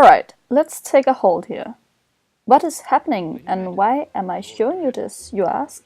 Alright, let's take a hold here. What is happening and why am I showing you this, you ask?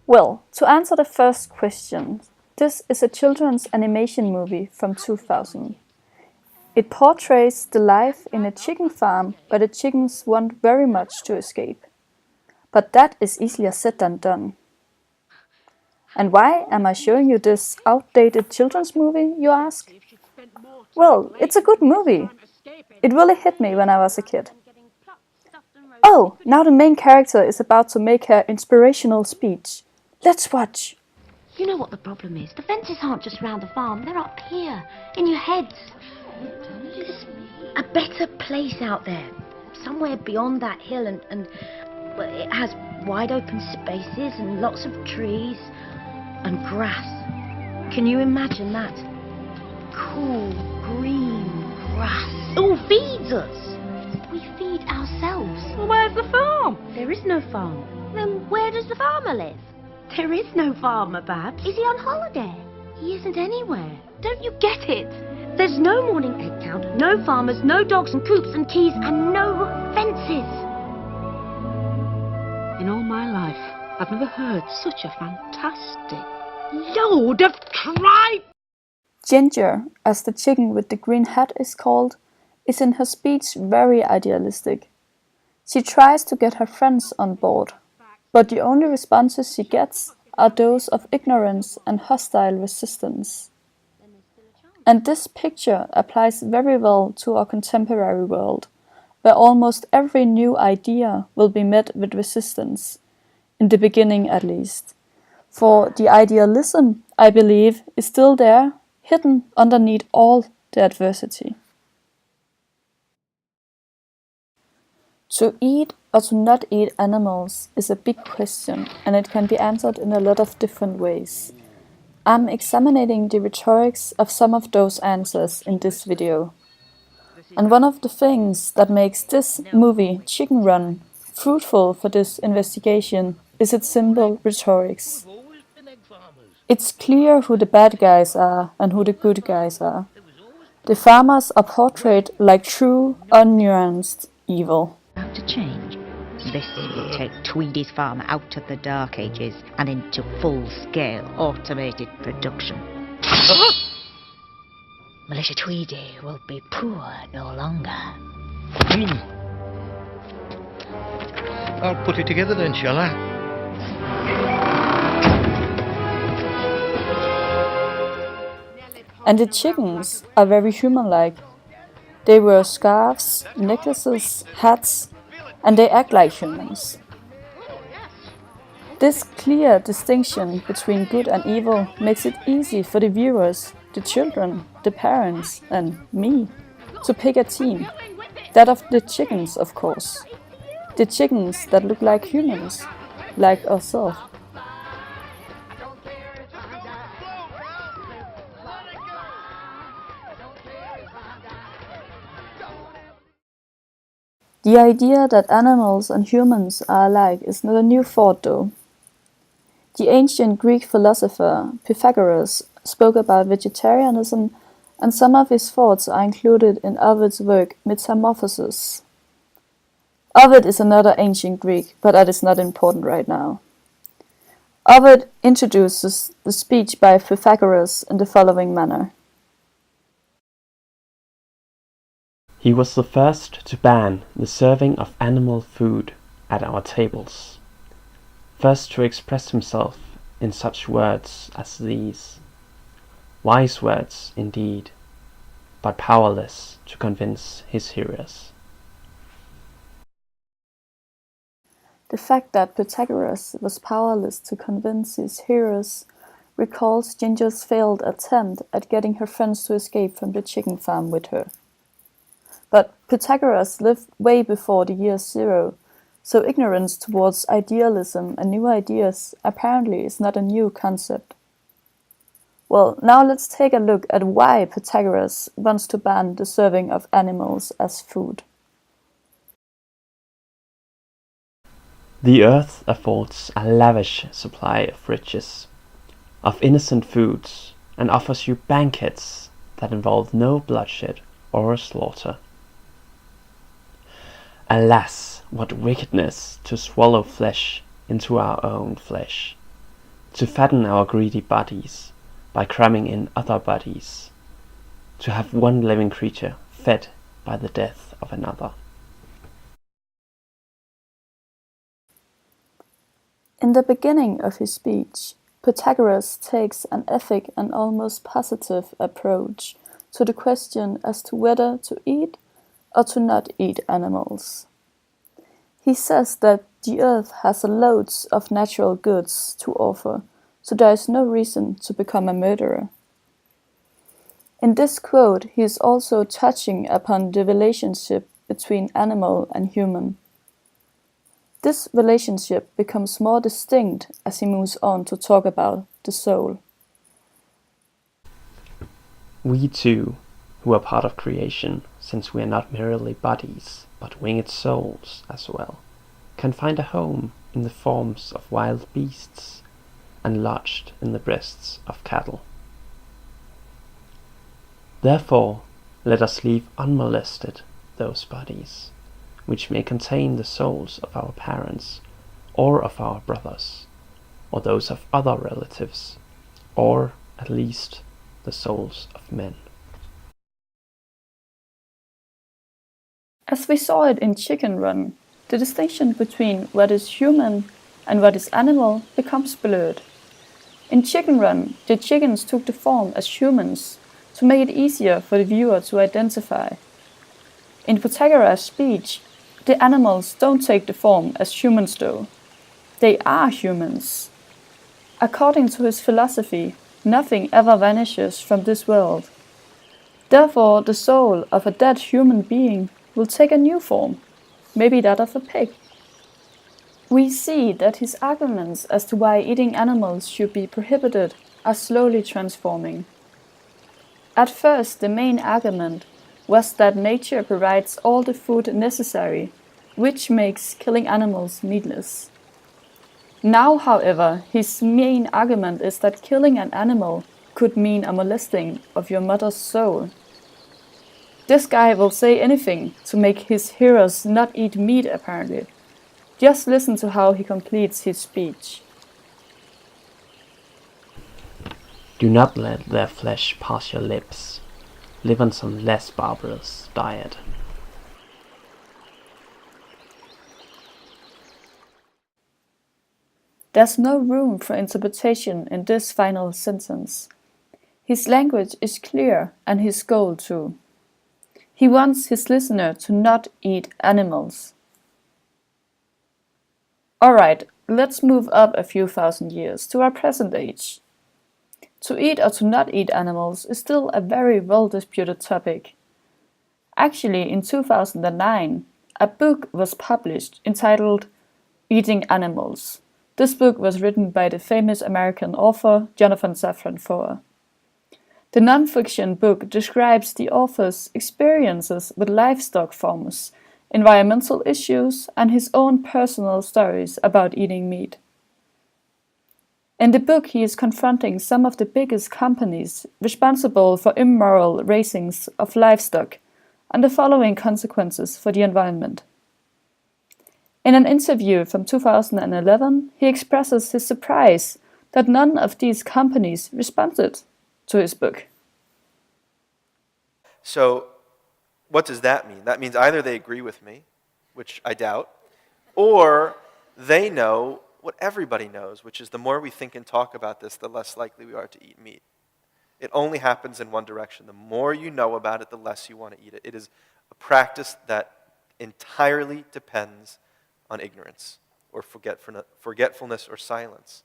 Well, to answer the first question, this is a children's animation movie from 2000. It portrays the life in a chicken farm where the chickens want very much to escape. But that is easier said than done. And why am I showing you this outdated children's movie, you ask? Well, it's a good movie. It really hit me when I was a kid. Oh, now the main character is about to make her inspirational speech. Let's watch. You know what the problem is? The fences aren't just round the farm, they're up here, in your heads. There's a better place out there, somewhere beyond that hill, and well, it has wide open spaces and lots of trees and grass. Can you imagine that? Cool, green grass. It all feeds us. We feed ourselves. Well, where's the farm? There is no farm. Then where does the farmer live? There is no farmer, Babs. Is he on holiday? He isn't anywhere. Don't you get it? There's no morning egg count, no farmers, no dogs and coops and keys, and no fences. In all my life, I've never heard such a fantastic load of tripe. Ginger, as the chicken with the green hat is called, is in her speech very idealistic. She tries to get her friends on board, but the only responses she gets are those of ignorance and hostile resistance. And this picture applies very well to our contemporary world, where almost every new idea will be met with resistance, in the beginning at least. For the idealism, I believe, is still there, hidden underneath all the adversity. To eat or to not eat animals is a big question, and it can be answered in a lot of different ways. I'm examining the rhetorics of some of those answers in this video. And one of the things that makes this movie, Chicken Run, fruitful for this investigation is its simple rhetorics. It's clear who the bad guys are and who the good guys are. The farmers are portrayed like true, unnuanced evil. About to change. This will take Tweedy's farm out of the dark ages and into full-scale automated production. Militia Tweedy will be poor no longer. I'll put it together then, shall I? And the chickens are very human-like. They wear scarves, necklaces, hats, and they act like humans. This clear distinction between good and evil makes it easy for the viewers, the children, the parents, and me, to pick a team. That of the chickens, of course. The chickens that look like humans, like ourselves. The idea that animals and humans are alike is not a new thought though. The ancient Greek philosopher Pythagoras spoke about vegetarianism, and some of his thoughts are included in Ovid's work Metamorphoses. Ovid is another ancient Greek, but that is not important right now. Ovid introduces the speech by Pythagoras in the following manner. He was the first to ban the serving of animal food at our tables, first to express himself in such words as these. Wise words, indeed, but powerless to convince his hearers. The fact that Pythagoras was powerless to convince his hearers recalls Ginger's failed attempt at getting her friends to escape from the chicken farm with her. But Pythagoras lived way before the year 0, so ignorance towards idealism and new ideas apparently is not a new concept. Well, now let's take a look at why Pythagoras wants to ban the serving of animals as food. The earth affords a lavish supply of riches, of innocent foods, and offers you banquets that involve no bloodshed or slaughter. Alas, what wickedness to swallow flesh into our own flesh, to fatten our greedy bodies by cramming in other bodies, to have one living creature fed by the death of another. In the beginning of his speech, Pythagoras takes an ethic and almost positive approach to the question as to whether to eat or to not eat animals. He says that the earth has loads of natural goods to offer, so there is no reason to become a murderer. In this quote, he is also touching upon the relationship between animal and human. This relationship becomes more distinct as he moves on to talk about the soul. We too, who are part of creation, since we are not merely bodies, but winged souls as well, can find a home in the forms of wild beasts and lodged in the breasts of cattle. Therefore, let us leave unmolested those bodies, which may contain the souls of our parents, or of our brothers, or those of other relatives, or, at least, the souls of men. As we saw it in Chicken Run, the distinction between what is human and what is animal becomes blurred. In Chicken Run, the chickens took the form as humans to make it easier for the viewer to identify. In Pythagoras' speech, the animals don't take the form as humans do. They are humans. According to his philosophy, nothing ever vanishes from this world. Therefore, the soul of a dead human being will take a new form, maybe that of a pig. We see that his arguments as to why eating animals should be prohibited are slowly transforming. At first, the main argument was that nature provides all the food necessary, which makes killing animals needless. Now, however, his main argument is that killing an animal could mean a molesting of your mother's soul. This guy will say anything to make his hearers not eat meat, apparently. Just listen to how he completes his speech. Do not let their flesh pass your lips. Live on some less barbarous diet. There's no room for interpretation in this final sentence. His language is clear and his goal too. He wants his listener to not eat animals. Alright, let's move up a few thousand years to our present age. To eat or to not eat animals is still a very well-disputed topic. Actually, in 2009, a book was published entitled Eating Animals. This book was written by the famous American author Jonathan Safran Foer. The non-fiction book describes the author's experiences with livestock farms, environmental issues, and his own personal stories about eating meat. In the book, he is confronting some of the biggest companies responsible for immoral raisings of livestock and the following consequences for the environment. In an interview from 2011, he expresses his surprise that none of these companies responded to his book. So, what does that mean? That means either they agree with me, which I doubt, or they know what everybody knows, which is the more we think and talk about this, the less likely we are to eat meat. It only happens in one direction. The more you know about it, the less you want to eat it. It is a practice that entirely depends on ignorance or forgetfulness or silence.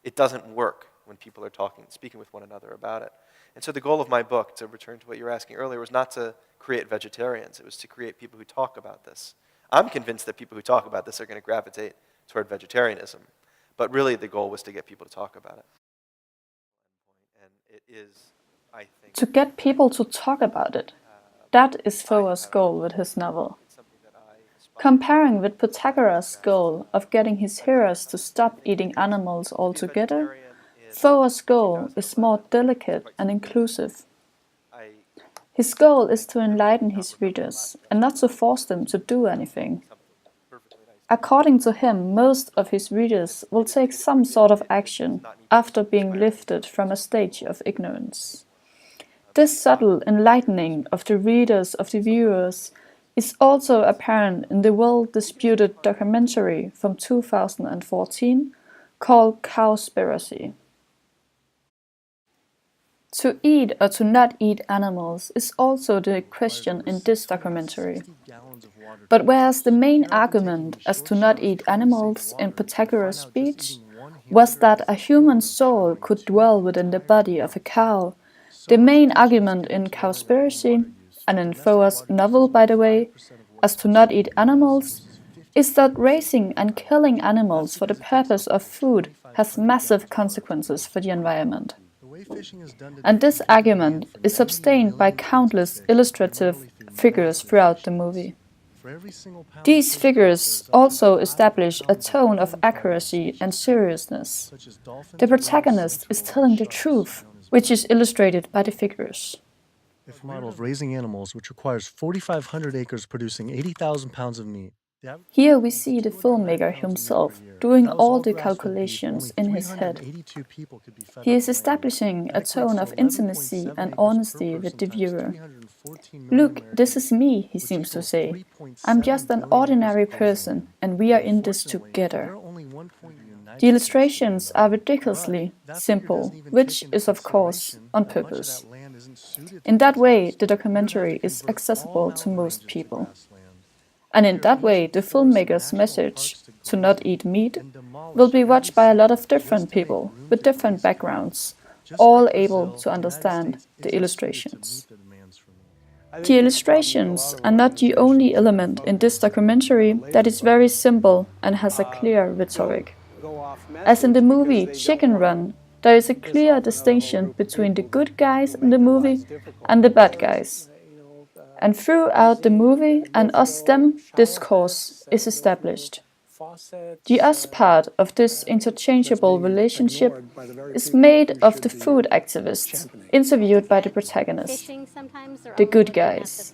It doesn't work when people are speaking with one another about it. And so the goal of my book, to return to what you were asking earlier, was not to create vegetarians. It was to create people who talk about this. I'm convinced that people who talk about this are going to gravitate toward vegetarianism. But really the goal was to get people to talk about it. And it is, I think... To get people to talk about it. That is Foer's goal with his novel. Comparing with Pythagoras' goal of getting his hearers to stop eating animals altogether, Foer's goal is more delicate and inclusive. His goal is to enlighten his readers and not to force them to do anything. According to him, most of his readers will take some sort of action after being lifted from a stage of ignorance. This subtle enlightening of the readers, of the viewers, is also apparent in the well-disputed documentary from 2014 called Cowspiracy. To eat or to not eat animals is also the question in this documentary. But whereas the main argument as to not eat animals in Pythagoras' speech was that a human soul could dwell within the body of a cow, the main argument in Cowspiracy, and in Foer's novel by the way, as to not eat animals, is that raising and killing animals for the purpose of food has massive consequences for the environment. And this argument is sustained by countless illustrative figures throughout the movie. These figures also establish a tone of accuracy and seriousness. The protagonist is telling the truth, which is illustrated by the figures. A model of raising animals which requires 4,500 acres producing 80,000 pounds of meat. Here we see the filmmaker himself doing all the calculations in his head. He is establishing a tone of intimacy and honesty with the viewer. Look, this is me, he seems to say. I'm just an ordinary person, and we are in this together. The illustrations are ridiculously simple, which is of course on purpose. In that way, the documentary is accessible to most people. And in that way, the filmmaker's message, to not eat meat, will be watched by a lot of different people with different backgrounds, all able to understand the illustrations. The illustrations are not the only element in this documentary that is very simple and has a clear rhetoric. As in the movie Chicken Run, there is a clear distinction between the good guys in the movie and the bad guys. And throughout the movie, an us-them discourse is established. The us part of this interchangeable relationship is made of the food activists interviewed by the protagonist, the good guys.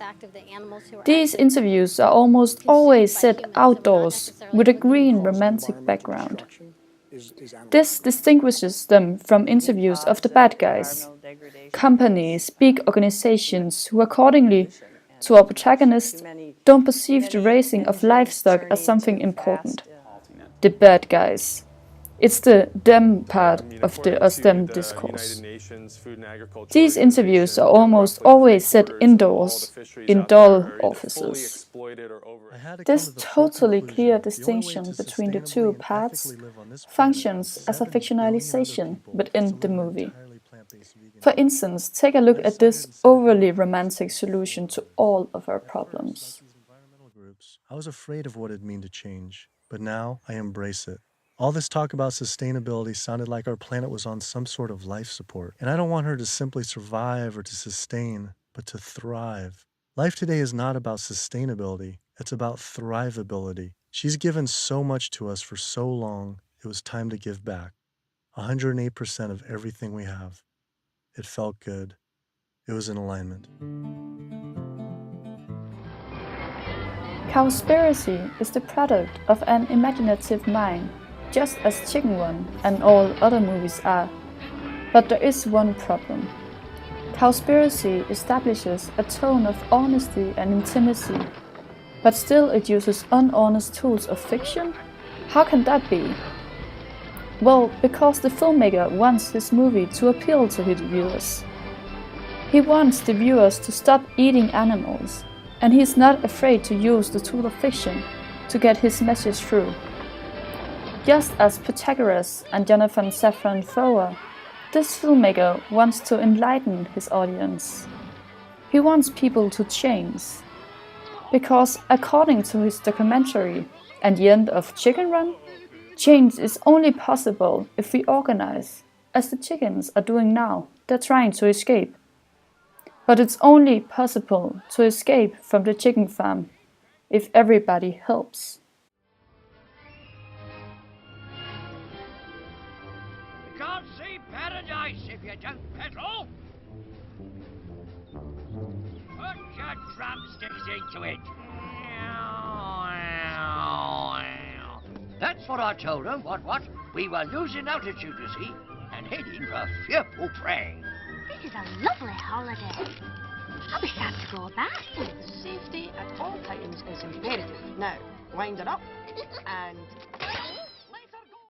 These interviews are almost always set outdoors with a green romantic background. This distinguishes them from interviews of the bad guys, companies, big organizations who accordingly to our protagonist don't perceive the raising of livestock as something important. The bad guys. It's the them part of the us-them discourse. These interviews are almost always set indoors, in dull offices. This totally clear distinction between the two parts functions as a fictionalization within the movie. For instance, take a look at this overly romantic solution to all of our problems. I was afraid of what it'd mean to change, but now I embrace it. All this talk about sustainability sounded like our planet was on some sort of life support, and I don't want her to simply survive or to sustain, but to thrive. Life today is not about sustainability, it's about thrivability. She's given so much to us for so long, it was time to give back. 108% of everything we have. It felt good. It was in alignment. Cowspiracy is the product of an imaginative mind, just as Chicken Run and all other movies are. But there is one problem. Cowspiracy establishes a tone of honesty and intimacy, but still it uses unhonest tools of fiction? How can that be? Well, because the filmmaker wants his movie to appeal to his viewers. He wants the viewers to stop eating animals, and he is not afraid to use the tool of fiction to get his message through. Just as Pythagoras and Jonathan Safran Foer, this filmmaker wants to enlighten his audience. He wants people to change. Because according to his documentary and the end of Chicken Run, change is only possible if we organize, as the chickens are doing now. They're trying to escape. But it's only possible to escape from the chicken farm if everybody helps. You can't see paradise if you don't pedal. Put your drumsticks into it. That's what I told her, what? We were losing altitude, you see, and heading for a fearful prey. This is a lovely holiday. I'll be sad to go back. Safety at all times is imperative. Now, wind her up and